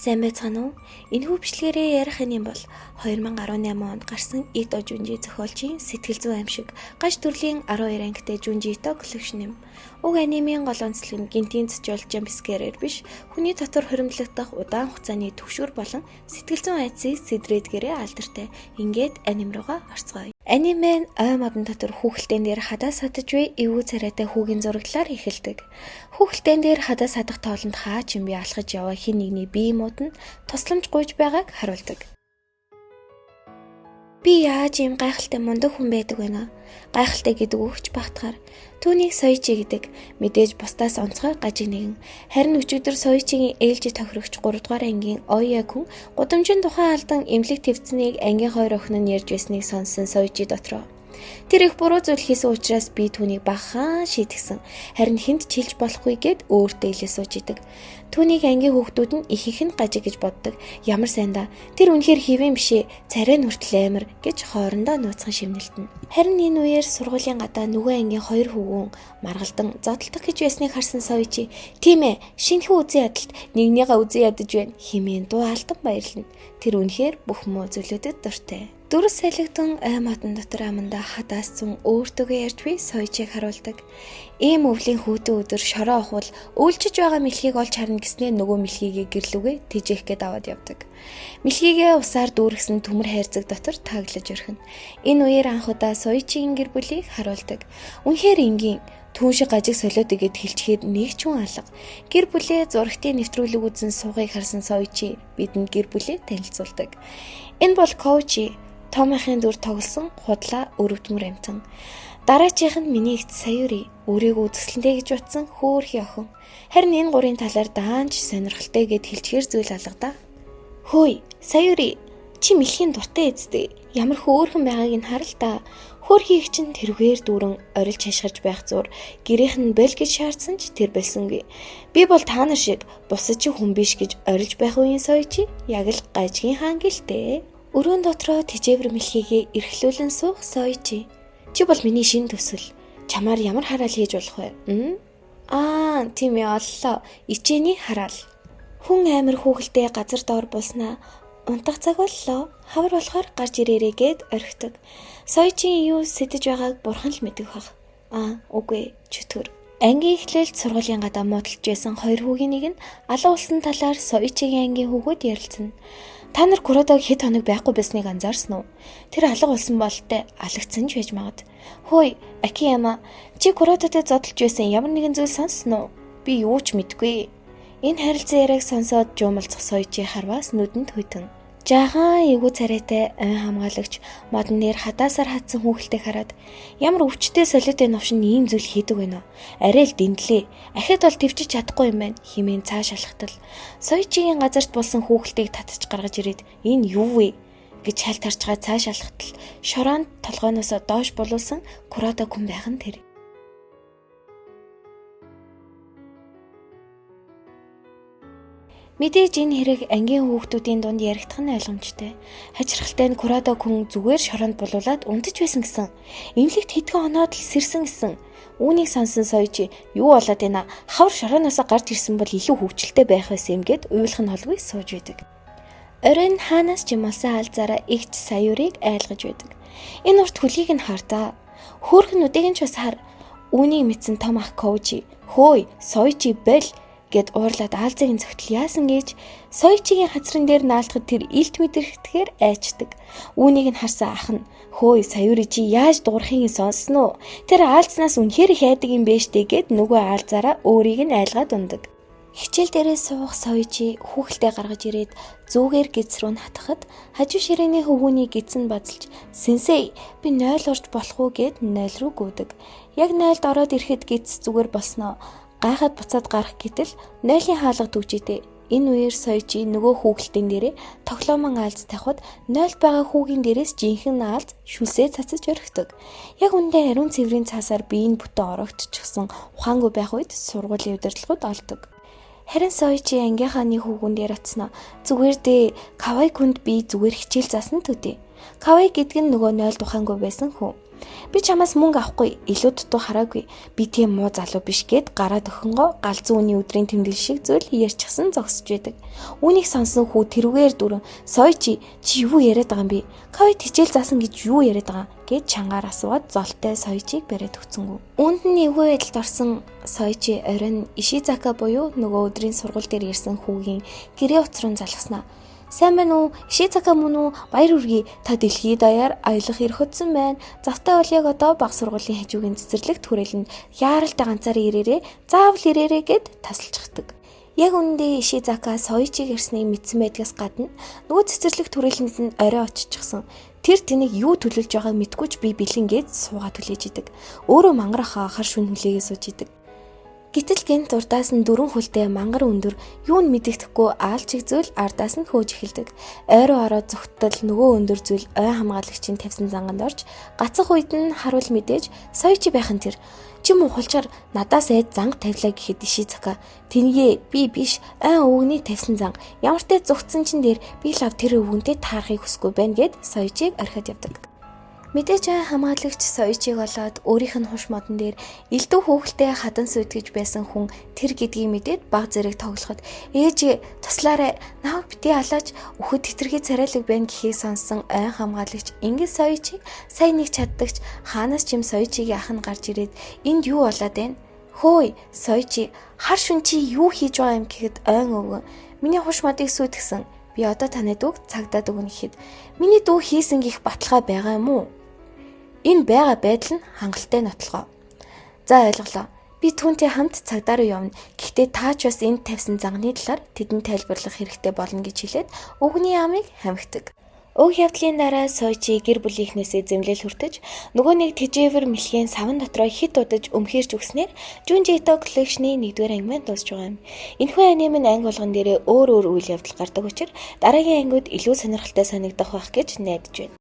Сайн байцгаана уу? Энэхүү бичлэгээрээ ярих юм бол 2018 онд гарсан Ito Junji зохиолчийн сэтгэл зүйн аимшиг гаж төрлийн 12 ангитай Junji Ito коллекшн юм. Уг анимын гол онцлог нь гинтийн цочол жампскерээр биш, хүний дотор хоримтлагдах удаан хугацааны төвшөр болон сэтгэл зүйн айдсыг сэдрээдгээрээ алдартай. Ингээд аним руугаа орцгоё. Аниме нь ой модон дотор хүүхэлдэйн дээр хадаа садаж буй эвгүй царайтай хүүгийн зураглалаар эхэлдэг. Хүүхэлдэйн дээр хадаа садах тоолонд хаа ч юм би алхаж яваа хин нэгний бие мод нь тусламж гуйж байгааг харуулдаг. Би яаж ийм гайхалтай мундаг хүн байдаг вэ нэ? Гайхалтай гэдэг үгч багтахаар түүнийг Соёчи гэдэг мэдээж бусдаас онцгой гажиг нэгэн. Харин өчигдөр Соёчигийн ээлжид тохирогч 3 дугаар ангийн Оя хүн гудамжийн тухайн алдан эмнэлэг твцнийг ангийн 2 охин нь ярьж байсныг сонссон Соёчи дотроо. Тэр их буруу зүйл хийсэн учраас би түүнийг багахан шийтгсэн. Харин хүнд чилж болохгүй гэд өөртөө илээ сууж идэг. Түүнийг ангийн хүүхдүүд нь ихэнх нь гажиг гэж боддог. Ямар сайн да. Тэр үнэхээр хэвэн бишээ. Царай нь хүртэл амар гэж хоорондоо нууцхан шивнэлтэн. Харин энэ үеэр сургуулийн гадаа нөгөө ангийн 2 хүүгэн маргалдан зодтолдох гэж байсныг харсан Соёчи "Тийм ээ, шинэхэн үзэн ядалт нэгнийгээ үзэн ядаж байна" хэмээн дуу алдан баярлана. Тэр үнэхээр бүх муу зүйлүүдэд дуртай. Дөрөс салхитан ой модон дотор аманда хадаас зүүн өөртөөгөө ярьж буй Соёчиг харуулдаг. Ийм өвлийн хүүтэн өдөр шороо ахвал үйлчиж байгаа мэлхийг олж харна гэснээр нөгөө мэлхийгээ гэрлүүгээ тэжээх гээд аваад явдаг. Мэлхийгээ усаар дүүргэсэн төмөр хайрцаг дотор таглаж өрхөн. Энэ үеэр анх удаа Соёчигийн гэр бүлийг харуулдаг. Үнэхээр энгийн түүн шиг гажиг солиод игээд хэлчихэд нэг ч хүн алга. Гэр бүлээ зурагтын нэвтрүүлэг үзэн суугыг харсан Соёчи бидэнд гэр бүлээ танилцуулдаг. Энэ бол Коучи Томихын дүр тоглосон худлаа өрөвдмөр амтан. Дараачих нь миний эцэг Саюри өөрийгөө үзэсгэлэнтэй гэж утсан хөөрхий охин. Харин энэ гурийн талаар даанч сонирхолтой гэд хэлчихэр зүйл алгадаа. Хөөе, Саюри, чи мэлхийн дуртай эзтэй. Ямар хөөрхөн байгааг нь хар л та. Хөөрхий их чинь тэрвгээр дүүрэн орилж хашгирч байх зур гэрийнх нь бэл гэж шаардсан ч тэр болсонгүй. Би бол та нар шиг бусад чи хүн биш гэж орилж байх үеийн Соёчи яг л гажгийн хаан гэлтэй. Өрөөнд дотроо тижээвэр мэлхийгээ эрхлүүлэн суух Соёчи. Чи бол миний шинэ төсөл. Чамаар ямар хараал хийж болох вэ? Тийм ээ оллоо. Ичээний хараал. Хүн амир хүүхэлдээ газар доор булснаа. Унтах цаг боллоо. Хавар болохоор гарч ирээрээ гэд орхидог. Соёчийн юу сэтэж байгааг бурхан л мэдэх бах. Үгүй чөтгөр. Ангийн эхлэлд сургуулийн гадаа муудалж байсан 2 хүүгийн нэг нь алга болсон талаар Соёчигийн ангийн хүүгүүд ярилцсан. Та нар Куродог хэд хоног байхгүй байсныг анзаарсан уу? Тэр алга болсон болтой алагдсан ч байж магад. Хөөе, Акияма, чи Куродотой зодолж байсан ямар нэгэн зүйл сонссон уу? Би юу ч мэдгүй. Энэ харилцан яриаг сонсоод жуумалцах Соёчи харваас нүдэнд хүйтэн. Жаахан эвгүй царайтай ой хамгаалагч модон нэр хадаасаар хатсан хүүхэлтэйг хараад ямар өвчтэй солиотой новшин ийм зүйл хийдэг вэ нэ? Арай л дэндлээ. Ахид бол твчиж чадахгүй юм байна хэмээн цааш алхтал. Соёчигийн газарт болсон хүүхэлтэйг татаж гаргаж ирээд энэ юу вэ гэж хальт харчгаа цааш алхтал. Шороонд толгойноос доош булуулсан Куродо хүн байх нь тэр. Мэдээж энэ хэрэг ангийн хүүхдүүдийн дунд яригдах нь ойлгомжтой. Хачирхалтай нь Куродо хүн зүгээр шороонд булуулад унтаж байсан гэсэн. Эмнэлэгт хэдхэн оноод л сэрсэн гэсэн. Үүнийг сонсон Соёчи юу болоод байна? Хавар шорооноос гарч ирсэн бол илүү хөвгчлөлтэй байх байсан юм гэд уйлах нь холгүй сууж байдаг. Оройн хаанаас ч юм олсон алзаараа игч Саюриг айлгаж байдаг. Энэ урт хөлийг нь хардаа. Хөөрхнүүдийг нь ч бас хар. Үүнийг мэдсэн том ах Коучи "Хөөе, Соёчи бэл" гэд уурлаад аалзыг нь зөгтөл яасан гэж Соёчигийн хацран дээр наалтахад тэр илт мэдрэхтэйгээр айчдаг. Үүнийг нь харсан ах нь "Хөөе, Саюри чи яаж дуурахыг сонссон уу? Тэр аалзнаас үнэхээр их айдаг юм бэ штэ" гэд нөгөө аалзаараа өөрийг нь айлгаад ундаг. Хичээл дээрээ суух Соёчи хүүхэлдээ гаргаж ирээд зүүгээр гиз рүү натахад хажуу ширээний хөвгүүний гиз нь базалж "Сенсей, би 0 урж болох уу" гэд 0 руу гүйдэг. Яг 0-д ороод ирэхэд гиз зүгээр болсноо. Гайхаад буцаад гарах гэтэл 0-ийн хаалга төгжидээ. Энэ үеэр Соёчи нөгөө хүүхэлтэн дээрээ тоглоомон аалз тавихад 0 байгаа хүүгийн дээрээс жинхэнэ аалз шүлсээ цацаж орхидог. Яг үндэ ариун цэврийн цаасаар биеийн бүтэн орогдчихсон ухаангүй байх үед сургуулийн удирдлагууд олдог. Харин Соёчи ангийнхаа нэг хүүгэн дээр оцсноо. "Зүгээр дээ, Кавай күнд би зүгээр хичээл заасан төдий. Кавай гэдэг нь нөгөө 0 тухаангүй байсан хүн. Би чамаас мөнгө авахгүй, илүү дутуу хараагүй. Би тийм муу залуу биш гэд гараад өхөнгөө галзуу үний өдрийн тэмдэглэл шиг зүйл ярьчихсан зогсож байдаг. Үүнийг сонсон хүү тэрүүгээр дүрэн "Сойчи, чи юу яриад байгаа юм бэ? Кавай хичээл заасан гэж юу яриад байгаа?" гэд чангаар асууад золтой Сойчиг бариад өгцөнгүү. Үүнд нь эвгүй байдалд орсон Сойчи оройн Ишизака буюу нөгөө өдрийн сургууль дээр ирсэн хүүгийн гэрээ утас руу залгаснаа. "Сайн байна уу? Ишизака мөн үү? Баяр хүргэе. Та дэлхийд даяар аялах эрх хөтсөн байна. Завтай бол яг одоо баг сургуулийн хажуугийн цэцэрлэгт хүрээлэнд яаралтай ганцаараа ирээрээ, заавал ирээрээ" гэд тасалчихдаг. Яг үүндээ Ишизака Сойчиг ирснийг мэдсэн байдгаас гадна нөгөө цэцэрлэгт хүрээлэнд нь орой очичихсан. Тэр тэнийг юу төлөвлөж байгааг мэдгүй ч би бэлэн гээд суугаад хүлээж идэг. Өөрөө мангарахаа хар шүн хүлээгээ сууж идэг. Гэтэл гэнт урдаас нь дөрвөн хүлтэй мангар өндөр юу нь мэдэгдэхгүй аалчиг зүйл ардаас нь хөөж эхэлдэг. Ойроо ороод зүгтэл нөгөө өндөр зүйл ой хамгаалагчийн тавьсан занганд орж гацах үед нь харуул мэдээж Сойчи байхын тэр "Чи мухалчаар надаас айд занг тавилаа" гэхэд Ишизака "Тэнийгээ би биш, ой өвгний тавьсан занг. Ямар ч зүгтсэн чин дээр би лав тэр өвгөнтэй таарахыг хүсгүй байна" гэд Сойчиг орхиод явдаг. Мэдээж ой хамгаалагч Сойчиг болоод өөрийнх нь хуш модон дээр элдв хөөгөлтэй хадан сүйтгэж байсан хүн тэр гэдгийг мэдээд баг зэрэг тоглоход "Ээж туслаарай, наваг битгий алаач, өөхөд тэтэрхий царайлаг байна" гэхийг сонсон ой хамгаалагч ингэж Сойчиг сайн нэг чаддагч хаанаас ч юм Сойчигийн ах нь гарч ирээд "Энд юу болоод байна? Хөөе Сойчи, хар шүн чи юу хийж байгаа юм" гэхэд ойн өвгөн "Миний хуш модыг сүйтгэсэн. Би одоо таны дүүг цагдаад өгнө" гэхэд "Миний дүү хийсэн гих баталгаа байгаа юм уу? Энэ байгаа байдал нь хангалттай нотлогоо. За ойлголоо. Би түүнтэй хамт цагдаа руу явна. Гэхдээ та ч бас энд тавьсан занганы талаар тэдэнд тайлбарлах хэрэгтэй болно" гэж хэлээд өвгний амыг хамхидаг. Уг явдлын дараа Сойчи гэр бүлийнхнээсээ зэмлэл хүртэж нөгөө нэг тэжээвэр мэлхийн савн дотроо хит удаж өмхөрч өгснээр Junji Ito Collection-ийн 1-р анги маань дуусж байгаа юм. Энэхүү анime нь анги болгон дээрээ өөр үйл явдал гардаг учраас дараагийн ангиуд илүү сонирхолтой санагдах байх гэж найдаж байна.